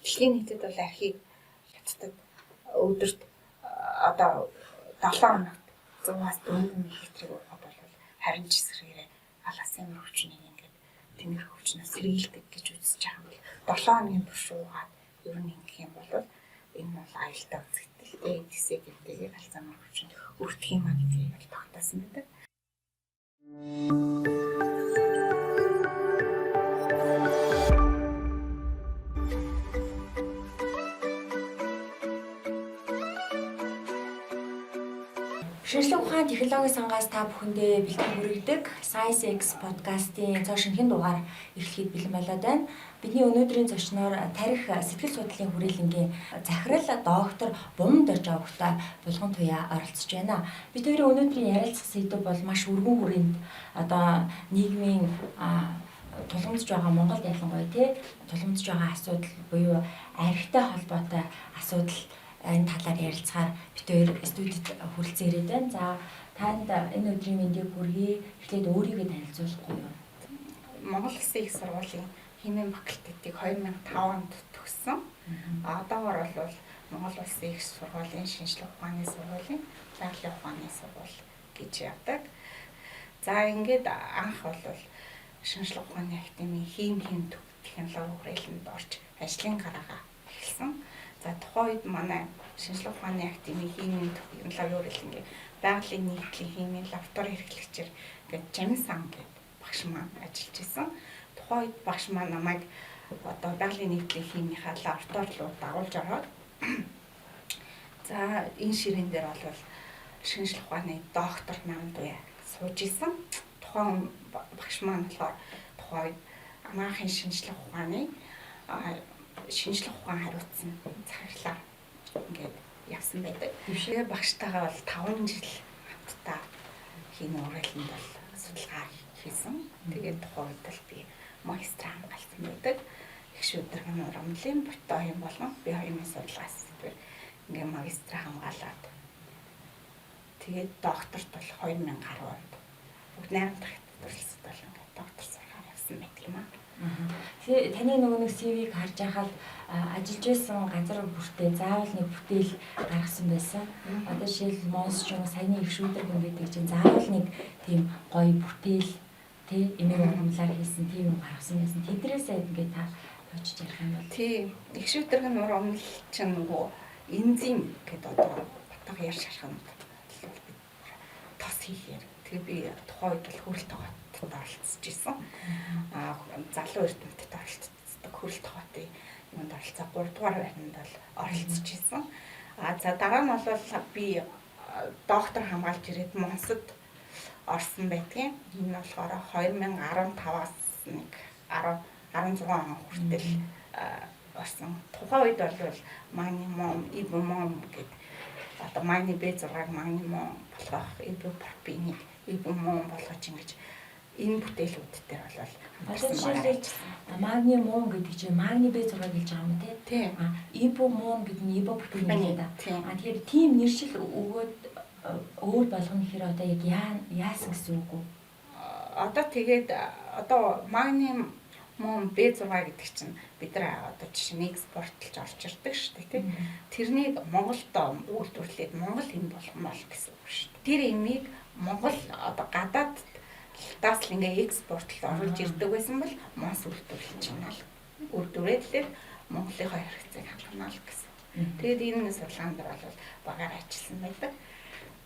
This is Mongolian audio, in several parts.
Дэлхийн нийтэд бол архийг хятадд өдөрт одоо 7 хоногт 100-аас 400 мл уухад бол харин ч эсрэгээрээ аласын өвчнийг ингээд тэнэрх өвчнөөс сэргийлдэг гэж үзэж байгаа юм. 7 хоногийн турш уугаад ер нь ингэх юм бол энэ бол аюултай үзэгдэл эдисээ гэдгээр алцамын өвчин өртөх юм а гэдгийг бол тогтоосон байдаг. Шинжлэх ухааны технологийн сангаас та бүхэндээ бэлтгэн хүргэдэг Science X подкастын цоо шинэхэн дугаар эхлэхэд бэлэн болоод байна. Бидний өнөөдрийн зочноор тарих сэтгэл судлалын хүрээлэнгийн захирал доктор Буманд Орж авагтай Булган Туяа оролцож байна. Бид хоёрын өнөөдрийн ярилцах сэдэв бол маш өргөн хүрээнд одоо нийгмийн тулгамдж байгаа Монгол ялангуяа тулгамдж байгаа асуудал буюу архитай холбоотой асуудал энэ талаар ярилцахаар бид хоёр студид хүрэлцэн ирээд байна. За танд энэ өдрийн мэндийг хүргэе. Эхлээд өөрийгөө танилцуулахгүй юу? Монгол Улсын их сургуулийн химийн факультетийг 2005 онд төгссөн. Одоогоор бол Монгол Улсын их сургуулийн шинжлэх ухааны сургуулийн байгалийн ухааны сургууль гэж явдаг. За ингээд анх бол шинжлэх ухааны академийн хим технологи хүрээлэнд орж ажлын гараагаа эхэлсэн. За тухайн үед манай шинжлэх ухааны академийн химийн технологи хүрээлэнгийн байгалийн нийтлийн химийн лаборатори эрхлэгчээр ингээд Жамсан гэдэг багш маань ажиллаж исэн. Тухайн үед багш маань намайг одоо байгалийн нийтлийн химийнхаа лаборатори руу дагуулж ороод за энэ ширээн дээр бол шинжлэх ухааны доктор намдуяа сууж исэн. Тухайн багш маань болохоор тухайн үед анагаахын шинжлэх ухааны шинжлэх ухаан хариуцсан захирлаар ингээд явсан байдаг. Дэвшээ багштайгаа бол 5 жил хамтдаа химийн урайланд бол судалгаа хийсэн. Тэгээд тухайн үед л би магистр хамгаалсан байдаг. Их шүдэрхэн урамлын ботоим болон би химийн судалгаас зүгээр ингээд магистр хамгаалаад тэгээд докторт бол 2010 онд бүгд 8 дахь төрөлсөд бол ингээд доктор сурахаар явсан байдаг юм аа. Таны нөгөө нэг CV-г харж байхад ажиллаж байсан газар бүртээ заавал нэг бүтээл гаргасан байсан. Одоо жишээл Монс ч юм уу саяны их шүүдэрхэн гэдэг чинь заавал нэг тийм гоё бүтээл тий эмээ урамлаар хийсэн тийм юм гаргасан байсан. Тэдрээсээ ингээд та тоочж ярих юм бол тий их шүүдэрхэн урамл чинь нөгөө энзим гэдэг одоо батга яар шарханд тос хийхээр тэгээ би тухайн үед бол хөрөлт тоогоо оролцож исэн. Залуу эрдэмтэд оролцдог хөрөлт тоогоотой юмд оролцоо 3 дугаар байранд бол оролцож исэн. За дараа нь бол би доктор хамгаалж ирээд Монсод орсон байдгийн. Энэ болохоор 2015-аас нэг 16 он хүртэл орсон. Тухайн үед бол магнимум, ибумом гэдэг одоо магни B6-г магнимум болгох, ибупропинийг ибумом болгож ингэж энэ бүтээлүүд дээр бол жишээлбэл магнимум гэдэг чинь магни B6 гэж байгаа юм тий. Ибумом гэдэг нь ибупропин гэдэг. Тэгэхээр тийм нэршил өгөөд өөр болгоно гэхээр одоо яг яасан гэсэн үг үү? Одоо тэгээд одоо магнимум B6 гэдэг чинь бид нар одоо жишээ нь экспортлж орж ирдэг шүү дээ тий. Тэрнийг Монголд үйлдвэрлээд Монгол эм болгоно гэсэн үг шүү дээ. Тэр эмийг Монгол одоо гадаад тас л ингээ экспортлж оруулж ирдэг байсан бол Монс үйлдвэрлэж байна л. Үйлдвэрлээд Монголынхаа хэрэгцээг хангана л гэсэн. Тэгээд энэ судалгаан дээр бол багаар ажилласан байдаг.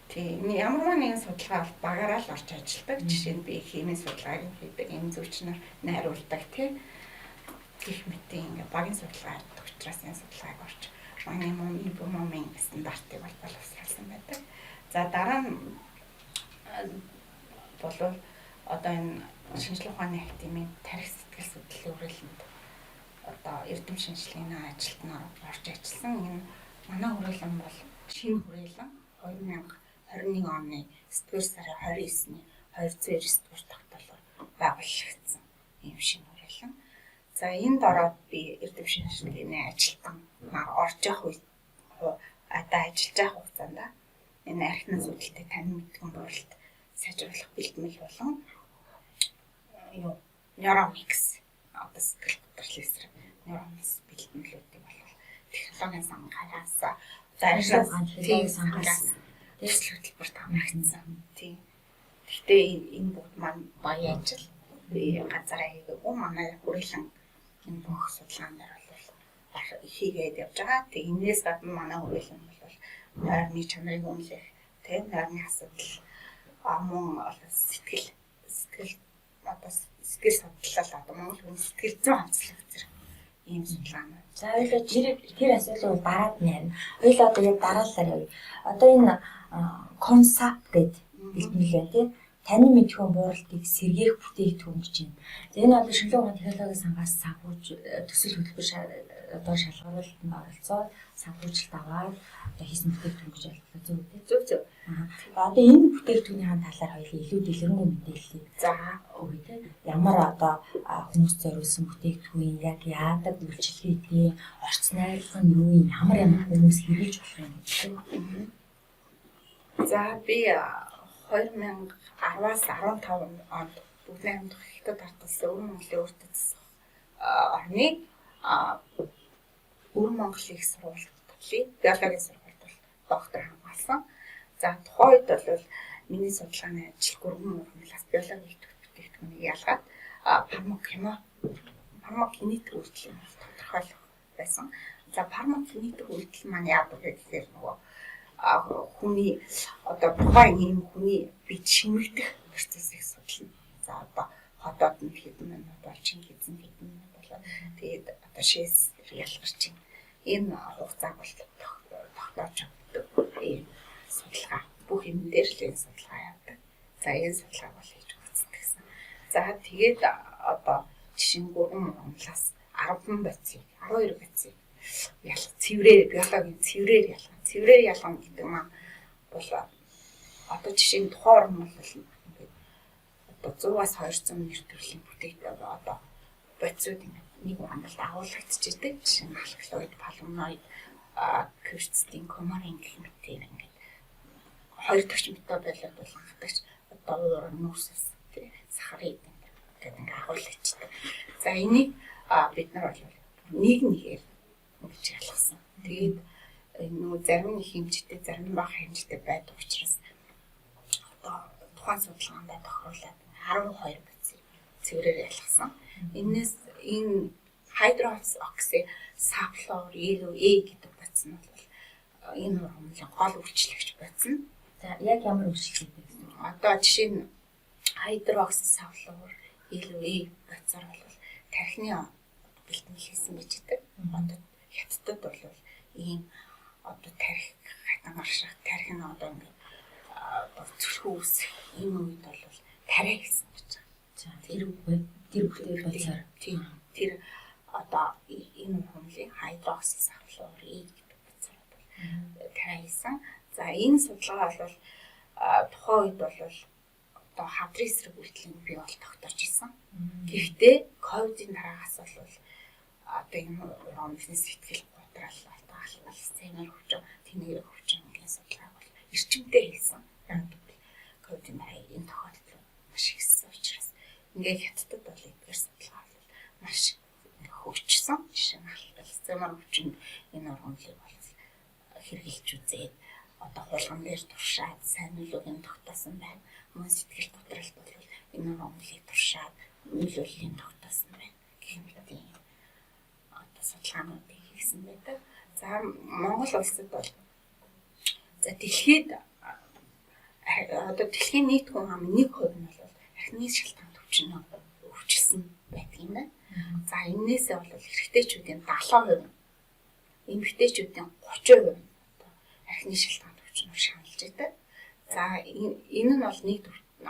Тийм ямар нэгэн судалгаа бол багаараа л орж ажилладаг. Жишээ нь би химийн судалгааг хийдэг, эм зүйчнэр найруулдаг тийм гэх мэтийн ингээ багийн судалгаа хийдэг учраас энэ судалгааг орж магнимум, ибумомын стандартыг бол боловсруулсан байдаг. За дараа нь болов одоо энэ шинжлэх ухааны академийн тарих сэтгэл судлалын хүрээлэнд одоо эрдэм шинжилгээний ажилтнаар орж ажилласан. Энэ манай хүрээлэн бол шинэ хүрээлэн 2021 оны 9-р сарын 29-ний 299-р тогтоолоор байгуулагдсан ийм шинэ хүрээлэн. За энд ороод би эрдэм шинжилгээний ажилтан орж явах үед одоо ажиллаж явах хугацаанд энэ архины судалтай тань мэдгэн бүрэлд сайжруулах бэлтгэл болон Neuromics одоо сэтгэл хөдлөлийн эсрэг Neuromics бэлтгэлүүдийг бол технологийн сангаас технологийн сангаас төсөл хөтөлбөрт хамрагдсан. Тийм. Гэхдээ энэ бүгд маань баян ажил. Би газараа хийгээгүй манай хүрээлэн энэ бүх судалгаанаар бол хийгээд явж байгаа. Тэг энэс гадна манай хүрээлэн бол нойрны чанарыг үнэлэх, тийм нойрны асуудал мөн сэтгэл судлал одоо Монгол хүн сэтгэл зүйн онцлог зэрэг ийм судалгаа. За хоёул тэр асуудлыг дараад нэрнэ. Хоёул одоо яг дараалалаар явъя. Одоо энэ концепт гэдэг бэлтгэлээ тийм таны мэдхүйн бууралтыг сэргээх бүтээгдэхүүн гэж байна. За энэ одоо шинжилгээ ухааны технологийн сангаас санхүүж төсөл хөтөлбөр одоо шалгаруулалтанд оролцоод санхүүжилт аваад одоо хийсэн бүтээгдэхүүн гэж ойлгох зөв үү? Зөв. Одоо энэ бүтээгдэхүүнийхэн талаар хоёул илүү дэлгэрэнгүй мэдээллийг өгье тийм. Ямар одоо хүмүүс зориулсан бүтээгдэхүүн яг яадаг үйлчилгээтэй орц найрлах нь юу юм, ямар хүмүүс хэрэглэж болох юм гэдэг. За би 2010-аас 15 онд бүгдийн хамт Хятад ардсан Өвөр Монголын өртөц орны Өвөр Монголын их сургуульд биологийн сургуульд бол доктор хамгаалсан. За тухайн үед бол миний судалгааны ажил 3 мөрөглөөс биологийн бүтээгдэхүүнийг ялгаад фармакинетик үйлдэл нь тодорхойлох байсан. За фармакинетик үйлдэл маань яадаг гэхээр нөгөө хүний одоо тухайн юм хүний бие шимэгдэх процессыг судална. За одоо хотод нь хэдэн минут болж хэдэн минут болоод тэгээд одоо шээс ялгарч байна. Энэ хугацааг бол тогтоож өгдөг. Ийм судалгаа бүх юм дээр л энэ судалгаа явдаг. За энэ судалгааг бол хийж өгсөн гэсэн. За тэгээд одоо жишээ нь 3 Монголоос 10 бацыг 12 бацыг ялах цэврээр биологийн цэврээр ялах. Цэврээр ялгана гэдэг маань бол одоо жишээ нь тухайн орн бол ингээд одоо 100-аас 200 нэр төрлийн бүтээгдэхүүн одоо бодисууд нэг Монголд агуулгадчихдаг. Жишээ нь алкалоид, палмоноид, кварцитин, кумарин гэх мэт ингээд хоёр төгч метод байлаад бол хатагч одоо уур нүсэс тий сахарыг гэдэг ингээд агуулгадчихдаг. За энийг бид нар бол нэгээр ингэж ялгасан. Тэгээд нөгөө зарим их хэмжээтэй, зарим бага хэмжээтэй байдаг учраас одоо тухайн судалгаанд тохируулаад 12 бацыг цэврээр ялгасан. Энээс энэ хайдрокси сафлор гэдэг бац нь бол энэ хормоны гол үйлчлэгч бац нь. За яг ямар үйлчлэгтэй гэсэн үг? Одоо жишээ нь хайдрокси сафлор бацаар бол тархины бэлтгэл хийсэн гэж байдаг. Одоо хятадд бол ийм одоо тарих хатангарших тарих нь одоо ингээд зүрхүү үсэх энэ үед бол тариа хийсэн гэж байна. За тэр бүтээл байцаар тийм тэр одоо энэ хормоны хайдрокси сафлор гэдэг байцаар бол тариа хийсэн. За энэ судалгаа бол тухайн үед бол одоо хадрын эсрэг үйлдэл нь бий бол тогтоож исэн. Гэхдээ ковидын дараагаас бол одоо энэ хормоны сэтгэл готрал сценаар хөвчөө тэнээр хөвчөө гэсэн судалгаа бол эрчимтэй хийсэн. Яг бол ковидын энэ тохиолдол маш ихсэн учраас ингээд хятадд бол эдгээр судалгаа бол маш хөгжсөн. Жишээ нь сценаар хөвчөнд энэ хормоныг бол хэрэгжилж үзээд одоо хулган дээр туршаад сайн нөлөөгийн тогтоосон байна. Мөн сэтгэл готралд бол энэ хормоныг туршаад нөлөөллийн тогтоосон байна. Гэх мэт ийм одоо судалгаанууд хийсэн байдаг. За Монгол улсад бол за дэлхийд одоо дэлхийн нийт хүн амын 1% нь бол архины шалтгаанд өвчлсөн байдаг юм байна. За энээсээ бол эрэгтэйчүүдийн 70%, эмэгтэйчүүдийн 30% одоо архины шалтгаанд өвчнөр шаналж байдаг. За энэ нь бол нийт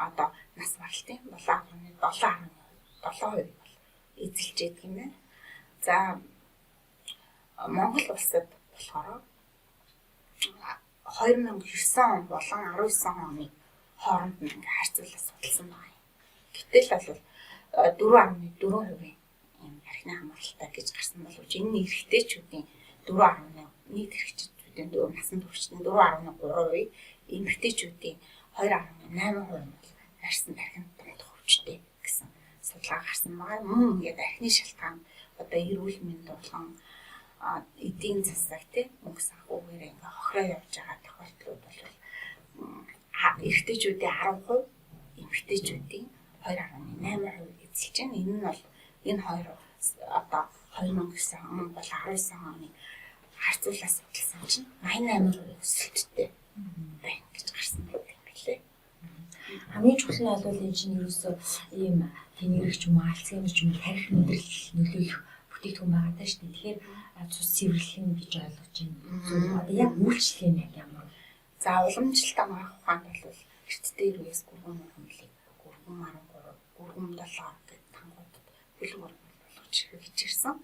одоо нас баралтын 7.7% бол эзэлж байдаг юм байна. За Монгол улсад болохоор 2009 он болон 19 оны хооронд нь ингээ харьцуулаад судалсан байна. Гэтэл бол 4.4% юм архины хамгаалалтаа гэж гарсан боловч энэ эрэгтэйчүүдийн 4.1 нийт эрэгтэйчүүдийн насанд хүрчдийн 4.3%, эмэгтэйчүүдийн 2.8% бол арьсан архинд дундах өвчтэй гэсэн судалгаа гарсан байна. Мөн ингээд архины шалтгаан одоо эрүүл мэнд болгон эдийн засаг тий мөнгө санхүүгээр ингээ хохироо явж байгаа тохиолдлууд бол эрэгтэйчүүдийн 10%, эмэгтэйчүүдийн 2.8% эзэлж байна. Энэ нь бол энэ хоёр одоо 2009 он бол 19 оны харьцуулаад судалсан чинь 88% өсөлттэй байна гэж гарсан юм билээ. Хамгийн чухал нь бол энэ чинь ерөөсөө ийм тэнэгрэх юм уу, альцгеймер ч юм уу тарих мэдрэл нөлөөлөх бүтээгдэхүүн байгаа даа шүү дээ. Тэгэхээр цус цэвэрлэх гэж ойлгож байна. Одоо яг үйлчлэх нь ямар вэ? За уламжлалт амгаах ухаанд бол эрт дээр үеэс гүргэн хөндлийг гүргэн 13, гүргэн 7 гэдэг тангуудад бүлэг болгож хичээрсэн.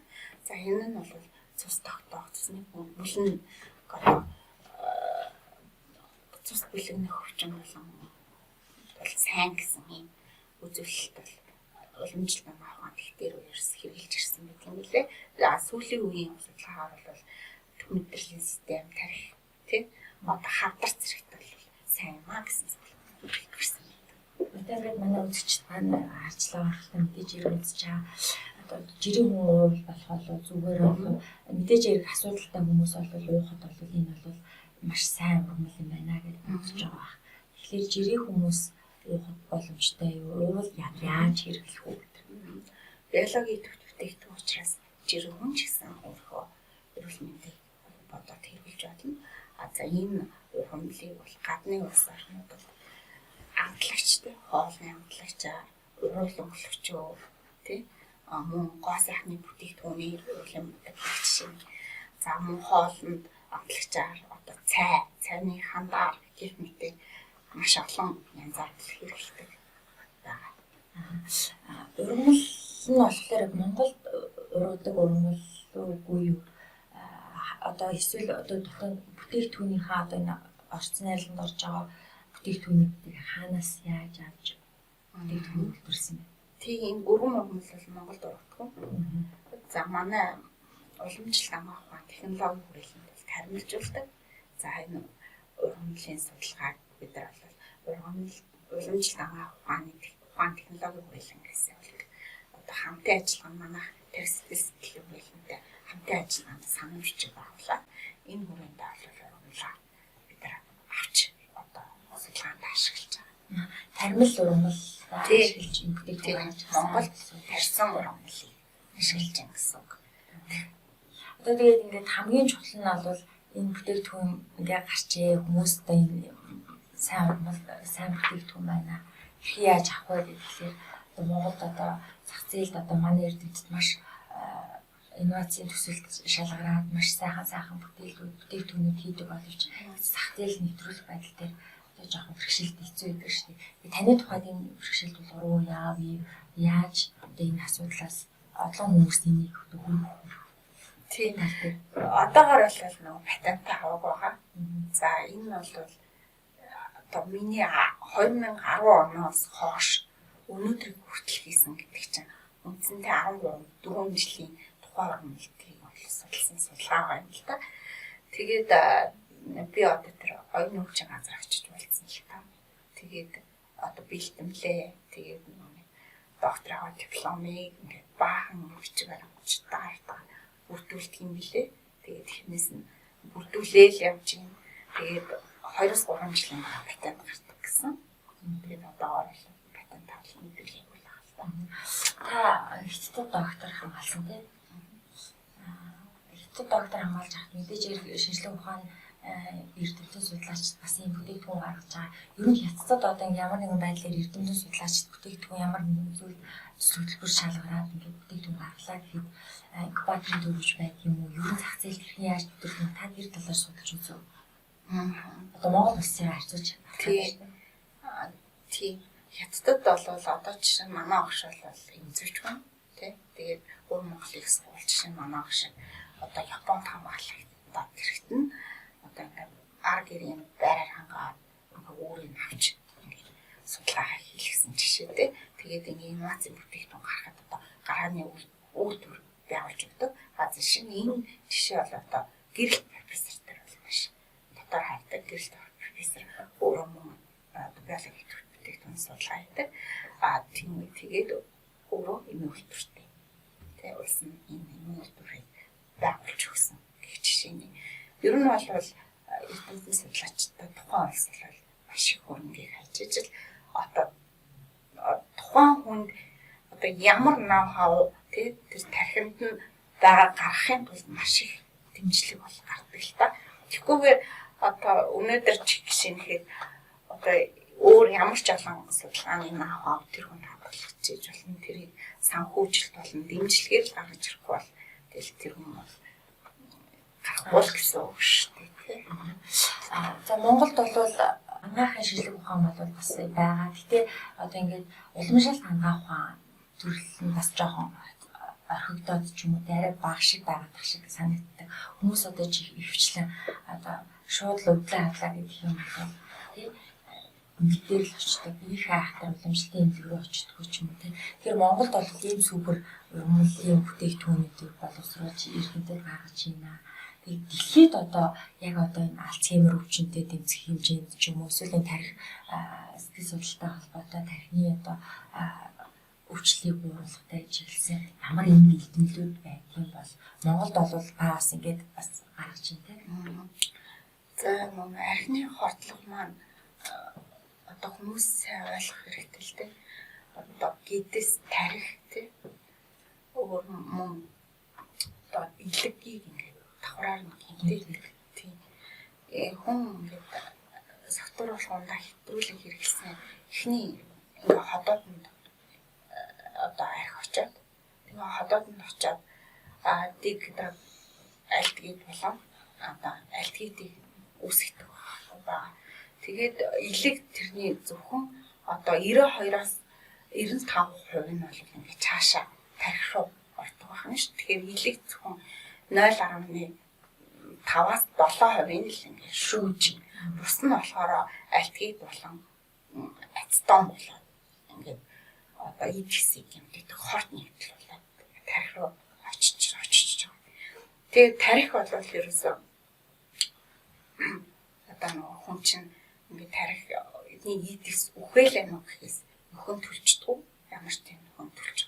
За энэ нь бол цус тогтоох, цусны бүлэн одоо цус бүлэгний хөвчин болон сайн гэсэн юм үзүүлэлт бол уламжлалт амгаах ухаанд эрт дээр үеэс хэрэгжилж ирсэн гэдэг юм лээ. За сүүлийн үеийн судалгаагаар бол мэдрэлийн систем тарих тий одоо хавдар зэрэгт бол сайн маа гэсэн зүйл гарсан. Тэгээд манай үзэгчд маань харчлаа орохтой мэдээж хэрэг үзэж байгаа. Одоо жирийн хүн болохоо зүгээр бол мэдээж хэрэг асуудалтай хүмүүс бол уухад бол энэ бол маш сайн хүмүүс юм байна гэж бодож байгаа. Тэгэхээр жирийн хүмүүс уухад боломжтой юу? Уувал яаж хэрэглэх үү? Биологийн бүтээгдэхүүн учраас жирийн хүн ч гэсэн өөрөө эрүүл мэндийг бодоод хэрэглэж байна. За энэ ухамлыг бол гадны улс орнуудад амтлагчтай, хоолны амтлагчаар, уруулан өлөгчөө тий мөн гоо сайхны бүтээгдэхүүний эрүүл мэндийг жишээ. За мөн хоолнд амтлагчаар одоо цайны хандаар гэх мэт маш олон янзаар хэрэглэдэг байгаа. Ургамал нь болохоор Монголд ургадаг ургамал үгүй юу? Одоо эсвэл одоо дотоод бүтээгдэхүүнийхээ одоо энэ орчин найрланд орж байгаа бүтээгдэхүүнүүдийг хаанаас яаж авч бүтээгдэхүүн үйлдвэрлэсэн бэ? Тийм гүрэн ургамал бол Монголд ургадаг. За манай уламжлалт амгаах ухаан технологийн хүрээлэнд бол таримжуулдаг. За энэ ургамлын судалгааг бид нар бол уламжлалт амгаах ухаан технологийн хүрээлэн гэсэн үг. Одоо хамтын ажиллагаа манайх тэрсэлтэй хүрээлэнтэй хамтын ажиллагаанд санамжиж байгуулаад энэ хүрээнд ургамлаа бид нар авч одоо судалгаанд ашиглаж байгаа. Таримл ургамал ашиглаж энэ бүтээгдэхүүн Монголд тарьсан ургамлыг ашиглаж байгаа гэсэн үг. Одоо тэгээд ингээд хамгийн чухал нь бол энэ бүтээгдэхүүн ингээд гарчээ хүмүүст энэ сайн ургамал сайн бүтээгдэхүүн байна. Хэрхэн яаж авах вэ гэхээр одоо Монголд одоо зах зээлд одоо манай эрдэмтэд маш инновацийн төсөлд шалгараад маш сайхан бүтээгдэхүүнүүд хийдэг боловч зах зээл нэвтрүүлэх байдал дээр одоо жоохон бэрхшээлт хэцүү байдаг шүү дээ. Таны тухайд энэ бэрхшээлт бол руу яаж одоо энэ асуудлаас олон хүмүүс энийг хүргэх. Тийм ээ. Одоогоор бол нөгөө патент авах байгаа. За энэ бол одоо миний 2010 оноос хойш өнөөдрийг хүртэл хийсэн гэдэг чинь үндсэндээ 4 жилийн тухай ургамлыг судалсан судалгаа байна л да. Тэгээд би одоо тэр оюуны хөгжин газар очиж болцсон л та. Тэгээд одоо бэлтэмлээ. Тэгээд доктор аваад дипломыг ингээд баахан хүчээр баримтчдаа бүрдүүлдэг юм билээ. Тэгээд тэрнээс нь бүрдүүлээл явж юм. Тэгээд 2-3 жилийн патент гардаг гэсэн. Тэгээд одоо патент авах мэдээлэл байна л та. Та хятад доктор хамгаалсан тийм. Хятад доктор хамгаалж хат мэдээж шинжилгээ ухааны эрдэмтэн судлаач бас ийм бүтээгдэхүүн гаргаж байгаа. Ер нь хятадд одоо ямар нэгэн байдлаар эрдэмтэн судлаач бүтээгдэхүүн ямар нэгэн зүйл төлөвлөгөөр шалгараад ингээд бүтээгдэхүүн гаргалаа гэхэд инкубаторын төвөж байдаг юм уу? Ер нь зах зээл хэрхэн яаж төрлөх та тэр талаар судалж үзв. Одоо Монгол улсыг харьцуулж тийм хятадд бол одоо жишээ нь манай огш бол эмзэгч хүн тий. Тэгээд өөр Монголыг суулж жишээ нь манай огш одоо Японд хамгаалагдаад хэрэгт нь одоо ингээд ар гэрийн байраар хангаад өөрийг авч ингээд судалгаа хийлгэсэн жишээтэй. Тэгээд ингээд инновацийн бүтээгдэхүүн гаргахад одоо гарааны үйлдвэр байгуулж өгдөг. Жишээ нь энэ жишээ бол одоо гэрэлт профессор дээр бол маш дотор хайртай гэрэлт профессор өөрөө мөн биологийн бүтээгдэхүүн судалгаа хийдэг. Тийм тэгээд өөрөө эмийн үйлдвэртэй. Тэгээд улс нь энэ эмийн үйлдвэрийг байгуулж өгсөн Ер нь бол эрдэмтэн судлаачдад тухайн улс бол маш их хөрөнгийг хайж ижил одоо тухайн хүнд одоо ямар ноу-хау тэр тархинд нь гаргахын тулд маш их дэмжлэг бол гардаг л та. Тэгэхгүйгээр одоо өнөөдөр жишээнхээр одоо өөр ямар ч олон судалгааны ноу-хау тэр хүнд хадгалах гэж болно. Тэрийг санхүүжилт болон дэмжлэгээр л гаргаж ирэх бол тэгэл тэр хүн бол гарахгүй гэсэн үг шүү дээ. За Монголд бол анагаахын шинжлэх ухаан бол бас байгаа. Гэтэ одоо ингээд уламжлалт анагаах ухаан төрөл нь бас жоохон орхигдоод ч юм уу арай бага шиг байгаад шиг санагддаг. Хүмүүс одоо өвчлэн одоо шууд л өглөө хадлаа гэдэг юм байна. Тэ мэдээлэл очдог, их хайхтар уламжлалтын эмнэлэг рүү очдгоо ч юм уу тэ. Тэгэхээр Монголд бол ийм супер өргөмөлтийн бүтээгдэхүүнүүдийг боловсруулж иргэдэд гаргаж байна. Тэгээд дэлхийд одоо яг одоо энэ Альцгеймер өвчнөд дэмжих хэмжээнд ч юм уу эсвэл энэ тарих сэтгэл судлалтай холбоотой тархины одоо өвчлөлийг бууруулахтай чиглэсэн ямар энэ бэлтгэлүүд байдгийг бол Монголд бол бас ингээд бас гаргаж байна тийм. За мөн архины хордлого маань одоо хүмүүс сайн ойлгох хэрэгтэй л дээ. Одоо гидэс тарих тийм. Өөр мөн одоо илэггийг ингээд давхраар нь гинтэй тийм. Хүн ингээд согтууруулах ундаа хэтрүүлэн хэрэглэсэн эхний ингээд ходооднд одоо арх очоод тэгээ ходооднд очоод дэг альтгийг болон одоо альтгийдийг үүсгдэг байгаа. Тэгээд илэг тэрний зөвхөн одоо 92-аас 95% нь бол ингээд цаашаа тарих руу ордог байна шүү. Тэгэхээр илэг зөвхөн 0.5-аас 7% л ингээд шүүж. Бус нь болохоор альтгийд болон ацетон болоод ингээд одоо идэх юмдаг хорт нэгдэл болоод тарих руу очиж байгаа. Тэгээд тарих бол ерөөсөө одоо нөгөө хүн чинь ингээд тарих эдний идэх үхэл амиг гэхээс нөхөн төлчдөг. Ямар ч тийм нөхөн төлж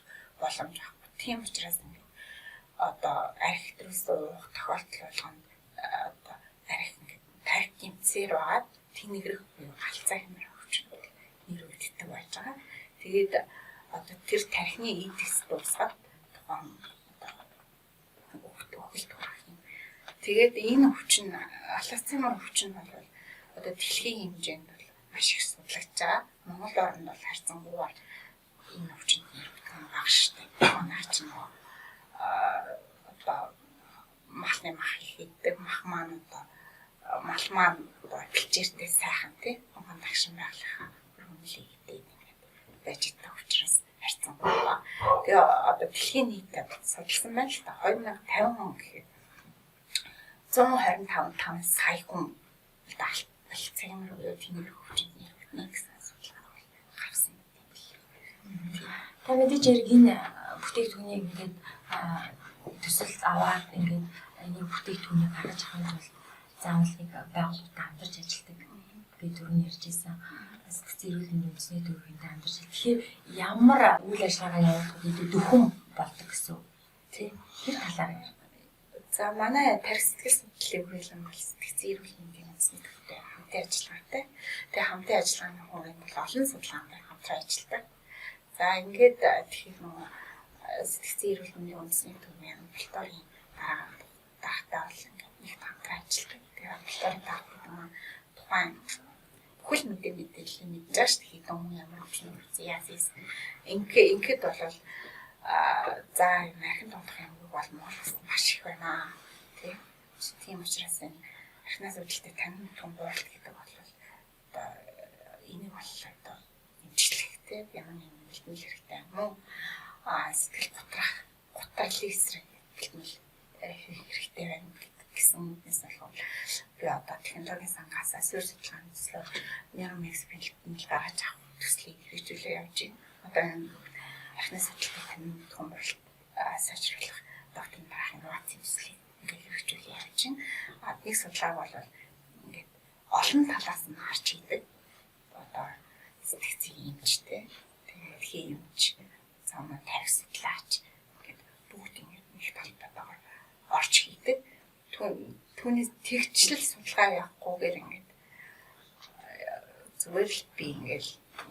боломж авахгүй. Тийм учраас ингээд одоо арх төрөөс уух тохиолдол болгонд одоо арх ингээд тарих гимцээр байгаад тэнэгрэх буюу галцаа хэмээр өвчнөд нэр өвддөг байж байгаа. Тэгээд одоо тэр тархины идэс дуусгаад тухайн өвөлт гарах юм. Тэгээд энэ өвчин Альцгеймер өвчин бол одоо дэлхийн хэмжээнд бол маш их судлагдж байгаа. Монгол орнд бол харьцангуйгаар энэ өвчинд нэрвэтгэн бага штэ. Онаач нь одоо махны мах хийдэг мах маань одоо мал маань одоо бэлчээртэй сайхан тий. Монгол тагшин байгалахаа хөрөнгөлийг гэдэг байж байгаа учраас харьцангуй бага. Тэгээ одоо дэлхийн нийтэд судалсан байна л та 2050 он гэхэд 125 сая хүн Альцгеймер буюу тэнэг өвчнөд нэрвэтнэ гэсэн судалгаа гаргасан юм байна. Та мэдээж яг энэ бүтээгдэхүүнийг ингээд төсөлд аваад ингээд энэ бүтээгдэхүүнийг гаргаж авахын тулд заавал нэг байгууллагад хамтарч ажилладаг би түрүүн ярьж байсан. Сэтгцэн эрүүл мэндийн үндэсний төвөнд хамтарч. Тэгэхээр ямар үйл ажиллагаа явуулах гэдэг дөхөн болдог гэсэн үг тийм. Тэр талаар. За манай тарих сэтгэл судлалын хүрээлэн бол сэтгцэн эрүүл мэндийн үндэсний төвтэй хамтын ажиллагаатай. Тэгээ хамтын ажиллагааны хүрээнд бол олон судалгаанд хамтран ажилладаг. За ингээд тэгэхээр нөгөө сэтгцэн эрүүл мэндийн үндэсний төвийн амбулаторийн дараатай бол ингээд нэгт хамтран ажилладаг. Тэгээ амбулаторийн дараатай гэдэг нь тухайн бүхэл мэдээлэл мэдж байгаа шүү дээ. Хэдэн хүн ямар өвчин үүсээ яасан. Ингээд бол за архин томдох юм бол маш их байна. Тийм учраас энэ архинаас үүдэлтэй танин том боолт гэдэг бол одоо энийг бол одоо эмчлэхтэй ямар нэгэн бэлтгэл хэрэгтэй мөн сэтгэл гутралын эсрэг бэлтгэл хэрэгтэй байна гэсэн үгнээс болохоор би одоо технологийн сангаас асуур судалгааны төслөөр нейромекс бэлтгэл гаргаж авах төслийг хэрэгжүүлээ явж байна. Одоо энэ архинаас үүдэлтэй танин том боолт сайжруулах докторийн дараах инновацийн төслийг ингээд хэрэгжүүлээ явж байна. Нэг судалгааг бол ингээд олон талаас нь харж хийдэг. Одоо сэтгцийн эмчтэй, тэгээд дэлхийн эмч, замаа тарих судлаач ингээд бүгд ингээд нэг талбайгаар орж хийдэг. түүний тэгчлэл судалгаа явахгүйгээр ингээд зүгээр л би ингээд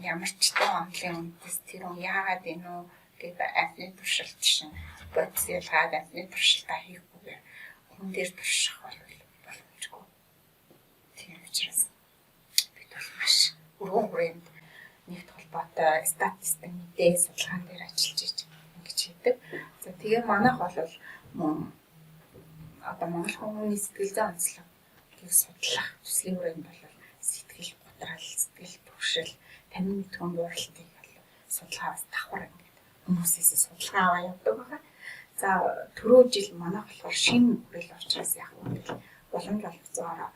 ямар ч тоо онлын үндэс тэр хүн яагаад энэ үү гэдэг амтны туршилт шин бодис ялгаад амтны туршилтаа хийхгүйгээр хүн дээр турших боломжгүй. Тийм учраас бид бол маш өргөн хүрээнд нэгт холбоотой статистик мэдээ судалгаан дээр ажиллаж ингэж хийдэг. За тэгээ манайх бол мөн одоо Монгол хүмүүний сэтгэл зүйн онцлогийг судлах төслийн хүрээнд бол сэтгэл готрал, сэтгэл төвшил, танин мэдхүйн дууралтыг судалгаа бас давхар ингээд хүмүүсээс судалгаа аваа явдаг байгаа. За түрүү жил манайх болохоор шинэ хүрээлэн учраас яг үгүй боломж олгоцоороо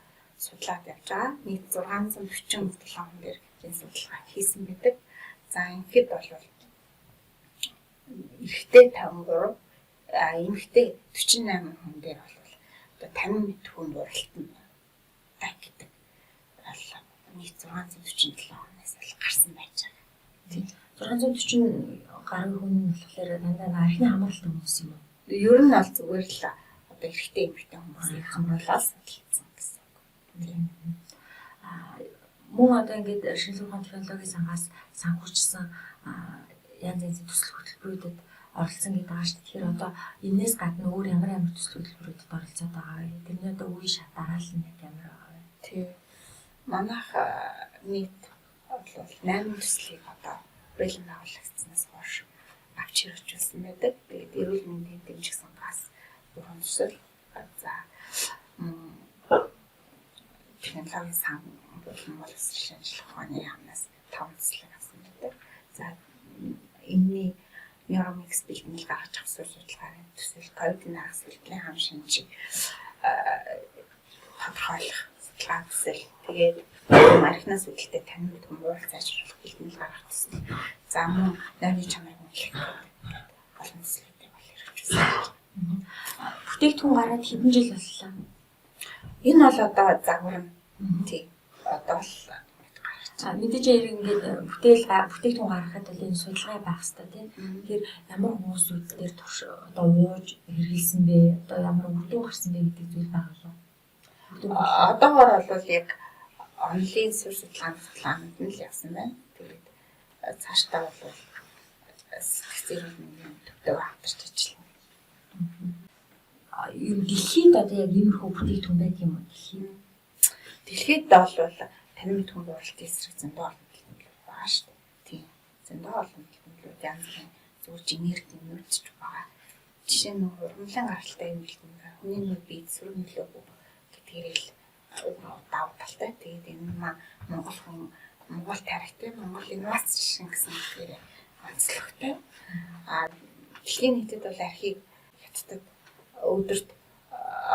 судлаад явж байгаа. Нийт 647 хүн дээр энэ судалгаа хийсэн байдаг. За ингээд бол эрэгтэй 53, эмэгтэй 48 хүн дээр бол одоо танин мэдхүйн дууралт нь гэдэг нийт 647 хүнээс л гарсан байж байгаа. Тийм. 640 гаруй хүн болохоор дандаа архины хамгаалалт хүмүүс юм уу? Ер нь бол зүгээр л одоо эрэгтэй эмэгтэй хүмүүсийг хамруулаад судалсан гэсэн үг. Тийм. Мөн одоо ингээд шинжилгээ ухааны технологийн сангаас санхүүжсэн янз янзын төсөл хөтөлбөрүүдэд оролцсон гэдэг байгаа шүү дээ. Тэгэхээр одоо энэс гадна өөр ямар төсөл хөтөлбөрүүдэд оролцоод байгаа вэ? Тэрний одоо үе шат дараалал нь ямар байгаа вэ? Тийм. Манайх нийт бол 8 төслийг одоо бэлэн байгуулагдсанаас хойш авч хэрэгжүүлсэн байдаг. Тэгээд эрүүл мэндийн дэмжих сангаас 4 төсөл. За технологийн сан болон боловсрол шинжилгээ ухааны яамнаас 5 төслийг авсан байдаг. За энэний Neuromics бэлтгэл гаргаж авсан судалгааны төсөл ковидын агс бэлтгэлийн хам шинжийг тодорхойлох судалгаа төсөл. Тэгээд архинаас үүдэлтэй танин мэдхүйн дууралт зайлшруулах бэлтгэл гаргах төсөл. За мөн нойрны чанарыг үнэлэх олон төслүүдийг бол хэрэгжүүлсэн. Бүтээгдэхүүн гараад хэдэн жил боллоо? Энэ бол одоо загварна. Тийм. Одоо л мэдээж хэрэг ингээд бүтээгдэхүүн гаргахад бол энэ судалгаа байх хэрэгтэй тийм. Тэгэхээр ямар хүмүүсүүд дээр одоо ууж хэрэгэлсэн бэ? Одоо ямар үр дүн гарсан бэ гэдэг зүйл байгаа лөө. Одоогоор бол яг онлайн суурь судалгаанд нь л явсан байна. Тэгээд цаашдаа бол сэтгцийн мэндийн төвтэй хамтарч ажиллана. Дэлхийд одоо яг иймэрхүү бүтээгдэхүүн байдаг юм уу? Дэлхийд бол танин мэдхүйн дууралтын эсрэг зөндөө олон бэлтгэлүүд байгаа шүү дээ. Тийм. Зөндөө олон бэлтгэлүүд янз бүрийн зүгээр генерик нэмэлтж байгаа. Жишээ нь ургамлын гаралтай юм бэлтгэл. Хүний нүд бие зүрх нөлөөгүй гэдгээрээ л давуу талтай. Тэгээд энэ маань Монгол тарихтай, Монгол инновац шин гэсэн хэлээр онцлогтой. Дэлхийн нийтэд бол архийг хятадд өдөрт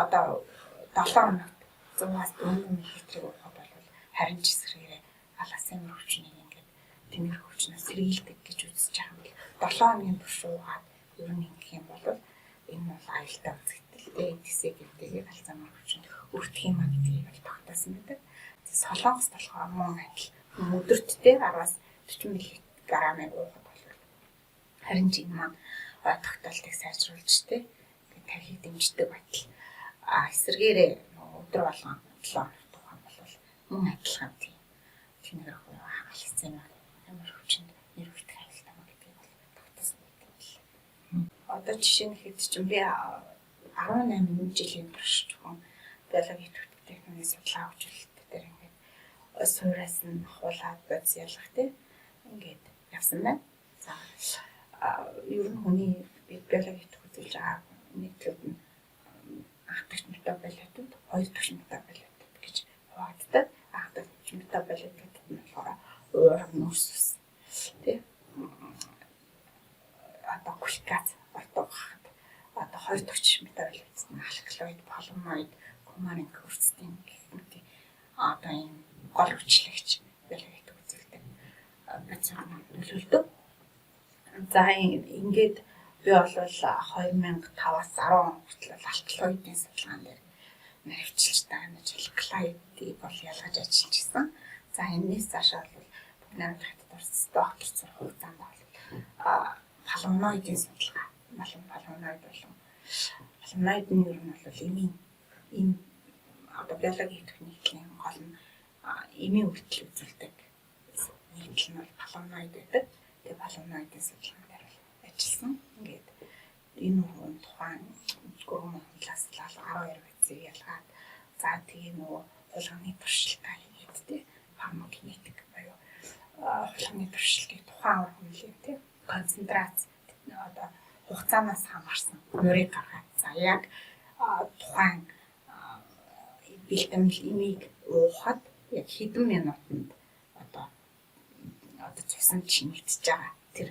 одоо 7 хоногт 100-аас 400 мл уух бол харин ч эсрэгээрээ аласын хөвчнийг ингээд тэмэр хөвчнөөс сэргийлдэг гэж үзэж байгаа юм бэл 7 хоногийн турш уугаад ер нь ингэх юм бол энэ бол аюултай үзэгдэлтэй эдгэсээ гэдгийг алцамаар хөвчөнд өртөх юм а гэдгийг бол тогтоосон байдаг. Солонгос болохоор мөн адил өдөрт дээр 10-аас 40 мг уухад бол харин ч энэ маань тогтоолтыг сайжруулж штэ тархийг дэмждэг байтал эсрэгээрээ өдөр болгон 7 хоног тухайн бол мөн адилхан тийм тэнэг хагалцсан ямар хөвчөнд нэр хүртэх аюултай маа гэдгийг бол тогтоосон байдаг юм. Одоо жишээ нь хэд ч юм би 18 жилийн турш зөвхөн биологийн техникийн судалгаа хөгжүүлэлт дээр ингээд суураас нь хуулаад бодис ялгах тийм ингээд явсан байна. За ер нь хүний биологийн хөтөлж байгаа нийтлүүд нь анхдагч метаболитууд, хоёр дахь метаболитууд гэж хуваагддаг. Анхдагч метаболитууд нь болохоор уурга нүрс ус тий одоо глюкоз ортогоход одоо хоёр дахь метаболит нь алкалоид, полимоид, кумарин хөрцтийн гэх одоо энэ гол хүчлэгч биологийн үзүүлдэг процесс нөлөөлдөг. За ингээд би бол 2005-аас 10 он хүртэл алкалоидын судалгаан дээр мэргэжилж байгаа гэж алкалоидыг бол ялгаж ажиллаж гисэн. За энэс цаашаа бол бүх найрамд хатад орсон доктор сурах хугацаанд бол полимоидын судалгаа, полимоид болон полимоид нь ер нь бол одоо биологийн техникийн гол нь эмийн үйлдэл үзүүлдэг нийтлэл нь бол флавоноид байдаг. Тэгээ флавоноидын судалгаан дээр бол ажилласан. Ингээд энэ хүн тухайн гормон хяналтаас 12 бацыг ялгаад за тэгээ нөгөө хулгайны туршилтаа хийгээд тий фармакинетик буюу хулгайны туршилтыг тухайн хэмжээний тий концентрац одоо хугацаанаас хамаарсан нөрийг гаргаад за яг тухайн бэлтгэл имийг уухад яг хэдэн минутанд одоо цусанд шинэгдэж байгаа тэр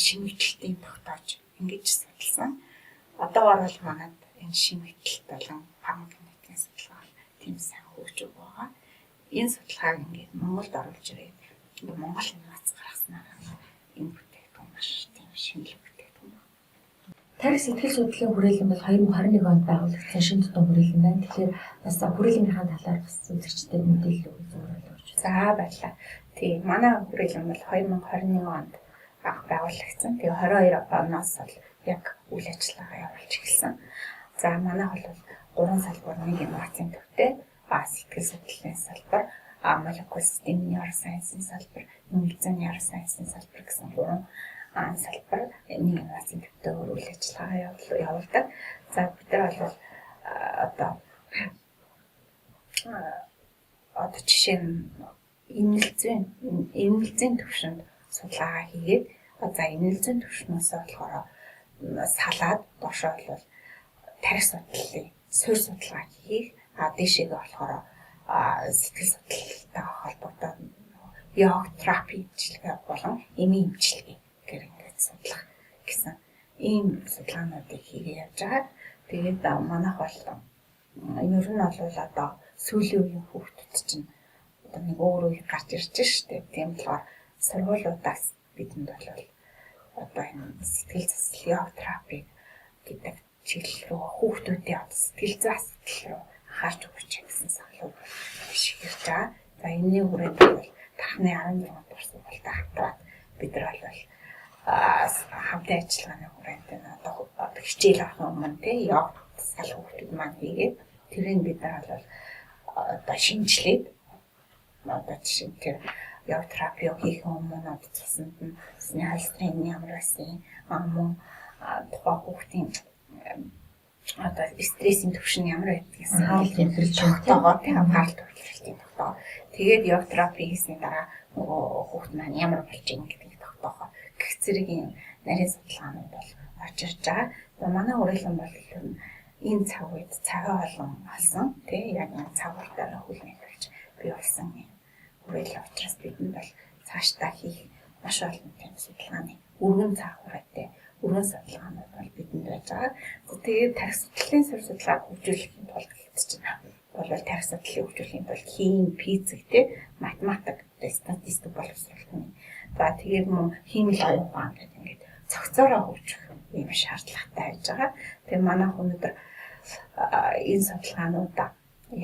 шинэгдлтийн тогтоож ингэж судалсан. Одоогоор бол манад энэ шинэгдлт болон фармакинетикийн судалгаа тийм сайн хөгжиж байгаа. Энэ судалгааг ингээд Монголд оруулж ирээд ингээд Монгол инновац гаргаснаар энэ бүтээгдэхүүн маш тийм шинэлэг бүтээгдэхүүн байна. Тарих сэтгэл судлалын хүрээлэн бол 2021 онд байгуулагдсан шинэ тутам хүрээлэн байна. Тэгэхээр бас хүрээлэнгийнхаа талаар бас үзэгчдэд мэдээлэл өгөх зүгээр болж байна. За баярлалаа. Тийм манай хүрээлэн бол 2021 онд байгуулагдсан. Тэгээ 22 оноос бол яг үйл ажиллагаа явуулж эхэлсэн. За манайх бол 3 салбар нэг инновацийн төвтэй сэтгэл судлалын салбар, молекул системийн нейросайенсийн салбар, нэмэлтийн нейросайенсийн салбар гэсэн 3 салбар нэг инновацийн төвтэй үйл ажиллагаа явуулдаг. За бид нар бол одоо жишээ нь эмнэлзийн төвшөнд судалгаа хийгээд за эмнэлзийн төвшнөөс болохоор салаад доошоо бол тарих судлалын суурь судалгаа хийх дээшээгээ болохоор сэтгэл судлалтай холбоотой йог терапи бичлэгээ болон эмийн эмчилгээ гэх ингээд судлах гэсэн ийм судалгаануудыг хийгээ явж байгаа. Тэгээд манайх бол ер нь бол одоо сүүлийн үеийн хүүхдүүд чинь одоо нэг өөр үе гарч ирж штэ. Тийм болохоор сургуулиудаас бидэнд бол одоо энэ сэтгэл зүйн йог терапи гэдэг чиглэл рүү хүүхдүүдийн сэтгэл зүйн асуудал руу анхаарч өгч гэсэн саналууд шигэрж байгаа. За энэний хүрээнд бол тархины 16 дугаар сургуультай хамтраад бид нар бол хамтын ажиллагааны хүрээнд одоо хичээл авах юм тий йог засал хүүхдүүд маань хийгээд тэрийг бид нар бол одоо шинжилээд одоо жишээ нь тэр йог терапи хийх өмнө цуснд нь усны холестерин ямар байсан мөн тухайн хүүхдийн одоо стрессийн түвшин ямар байдаг гэсэн тогтоогоо тийм анхаарал төвлөрөлтийн тогтоогоо. Тэгээд йог терапи хийсний дараа нөгөө хүүхд маань ямар болж байгаа гэдгийг тогтоогоо. Гэх зэргийн нарийн судалгаанууд бол орж ирж байгаа. Манай хүрээлэн бол энэ цаг үед цагаа олон алсан тий яг нэг цаг хугацаагаар хүлээн авч бий болсон хүрээлэн учраас бидэнд бол цаашдаа хийх маш олон тийм судалгааны өргөн цаг хугацаатай өргөн судалгаанууд бол бидэнд байж байгаа. Тэгээд тарих судлалын суурь судалгааг хөгжүүлэхийн тулд чинь бол тарих судлалыг хөгжүүлэхийн тулд хим, физик, математик, статистик боловсруулалтын. За тэгээд мөн химийн ухаан гэдэг ингээд цогцоороо хөгжих юм шаардлагатай байж байгаа. Тэгээд манайх өнөөдөр энэ судалгаануудаа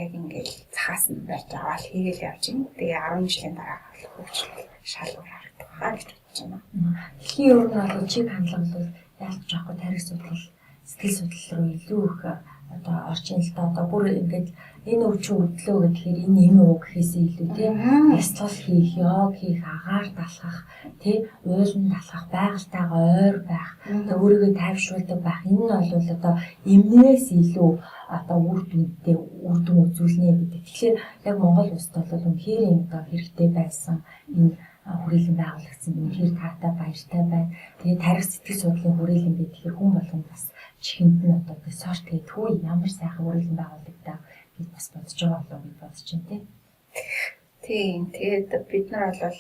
яг ингээд цаас нь барьж аваад хийгээл явж байна. Тэгээ 10 жилийн дараа хөгжлөл шалгуур харагдах хаа гэж бодож байна. Дэлхийн ер нь бол чиг хандлага бол яалт жоохгүй тарих судлал, сэтгэл судлал руу илүү их одоо орж ийн л да. Одоо бүр ингээд энэ өвчин өдлөө гэхээр энэ юм уу гэхээсээ илүү тийм яслал хийх, йог хийх, агаар далхах, тийм уйлан далхах, байгальтайгаа ойр байх, одоо өөрийгөө тайвшруулдаг байх. Энэ нь бол одоо эмнээс илүү одоо үр дүн үзүүлнэ гэдэг. Тэгэхээр яг Монгол улсад бол үнэхээр юм одоо хэрэгтэй байсан энэ хүрээлэн байгуулагдсан үнэхээр таатай баяртай байна. Тэгээд тарих сэтгэл судлалын хүрээлэн гэхээр хүн болгонд бас чихэнд нь одоо сорт гэдэг хөө ямар сайхан хүрээлэн байгуулагдаа бид бас бодож байгаа болов уу гэж бодож байна тийм. Тэгээд бид нар бол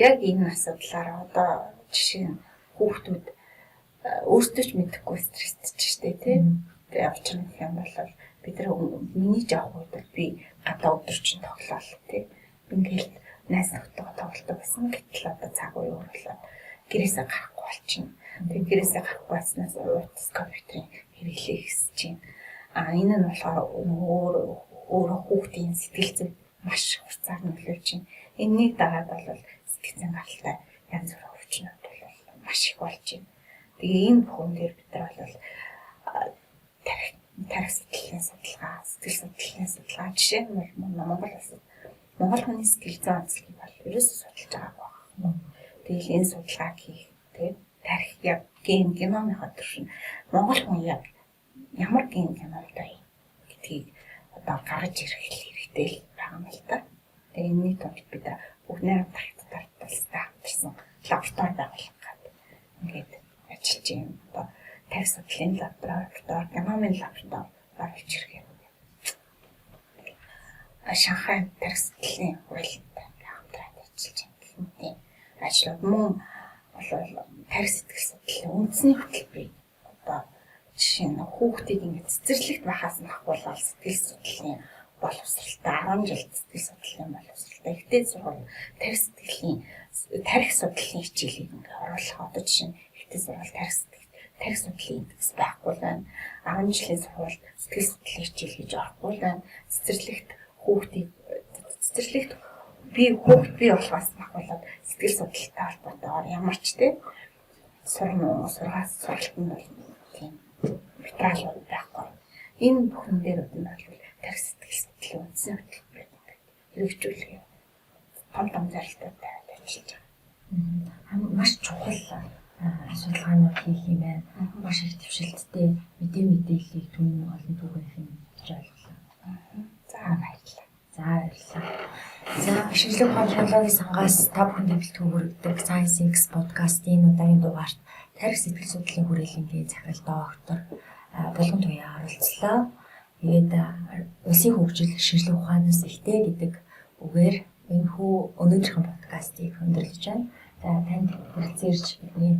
яг энэ асуудлаараа одоо жишээ нь хүүхдүүд өөрсдөө ч мэдэхгүй стресстэй штэ тийм. Тэгээд учир нь юм бол бид нар миний жоох үед би гадаа өдөржин тоглоал тийм. Ингээл найз нөхдөйгөө тоглолтоо байсан. Гэтэл одоо цаг үе өөрлөлөө гэрээсээ гарахгүй болчихно. Тэгээд гэрээсээ гарахгүй байснаас утас компьютерийн хэрэглээ хийсэж чинь. Энэ нь болохоор өөрөө хүүхдийн сэтгэл зүйд маш хурцаар нөлөөлж чинь. Энэнийг дагаад бол сэтгэл зүйн гаралтай янз бүрийн өвчнүүд бол маш их болж байна. Тэгээ энэ бүхэн дээр бид нар бол тарих судлалын судалгаа, сэтгэл судлалын судалгаа жишээ нь бол Монгол улсад Монгол хүний сэтгэл зүйн онцлогийг бол ерөөсөө судалж байгаа байна. Тэгэл энэ судалгааг хийх тэгээд тарих яг геномын төршин Монгол хүн яг ямар геномтой гэдгийг одоо гаргаж ирэх хэрэгтэй л байгаа юм л да. Тэгээ энэний тулд бид бүгд найрамд тахтаар тулстай хамтарсан лаборатори байгуулах гэдэг ингээд ажиллаж байна. Одоо тарих судлалын лаборатори, геномын лаборатори байгуулж ирэх юм. Шанхай тарих судлалын хуультай хамтраад ажиллаж байна. Тийм ажлууд мөн бол тарих сэтгэл судлалын үндэсний хөтөлбөрийг одоо жишээ нь хүүхдийг ингээд цэцэрлэгт байхаас нь ахгуулаад сэтгэл судлалын боловсралтай 10 жил сэтгэл судлалын боловсралтай ихтэй сургууль тарих судлалын хичээлийг ингээд оруулах одоо жишээ нь ихтэй сургууль тарих судлалын индекс байхгүй байна. 10 жилийн сургуульд сэтгэл судлалын хичээл хийж орохгүй байна. Цэцэрлэгт хүүхд бий болохоос нь ахгуулаад сэтгэл судлалтай холбоотойгоор ямар ч тийм сургаас сургалтанд бол тийм материалууд байхгүй. Энэ бүхэн дээр нь бол тарих сэтгэл судлалын үндсэн хөтөлбөрийг хэрэгжүүлэх том зорилттой ажиллаж байгаа. Маш чухал судалгаанууд хийх юм байна. Маш их төвшөлттэй мэдээллийг түн олон түгээх юм гэж ойлголоо. За баярлалаа. За шинжлэх ухааны технологийн сангаас та бүхэнд бэлтгэн хүргэдэг Science X подкастын удаагийн дугаарт тарих сэтгэл судлалын хүрээлэнгийн захирал доктор Булган Туяа оролцлоо. Тэгээд улсын хөгжил шинжлэх ухаанаас ихтэй гэдэг үгээр энэхүү өнөөдрийн подкастыг өндөрлөж байна. За танд хүрэлцэн ирж бидний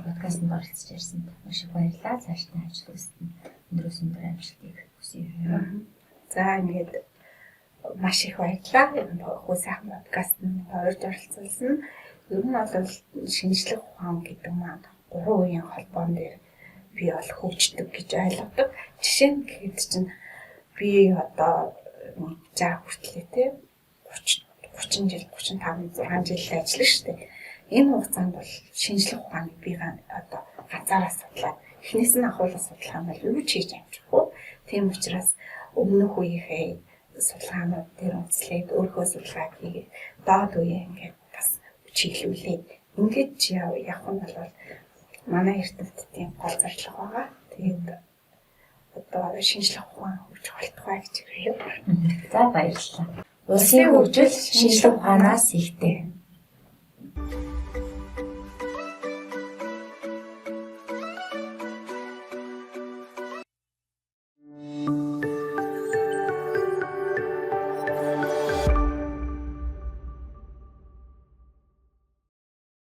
подкастт оролцож ирсэнд маш их баярлалаа. Цаашдаа ажил үйлсэнд өндөр амжилтыг хүсье. За ингээд маш их баярлалаа. Хүү сайхан подкастт орж оролцуулсан. Ер нь бол шинжлэх ухаан гэдэг маань 3 үеийн холбоон дээр би бол хөгждөг гэж ойлгодог. Жишээ нь гэхэд чинь би одоо за хүртлээ те 30 жил 35 6 жил ажиллана шүү дээ. Энэ хугацаанд бол шинжлэх ухааныг би одоо ганцаараа судлаад эхнээс нь ахуулаад судлах юм бол юу ч хийж амжихгүй. Тийм учраас өмнөх үеийнхээ судалгаанууд дээр үндэслээд өөрийнхөө судалгааг хийгээд доод үеэ ингээд бас чиглүүлээд ингэж явах нь бол манай эрдэмтдийн гол зорилго байгаа. Тэгээд одоо шинжлэх ухаан хөгжих болтугай гэж хэлээ. За баярлалаа. Улсын хөгжил шинжлэх ухаанаас ихтэй.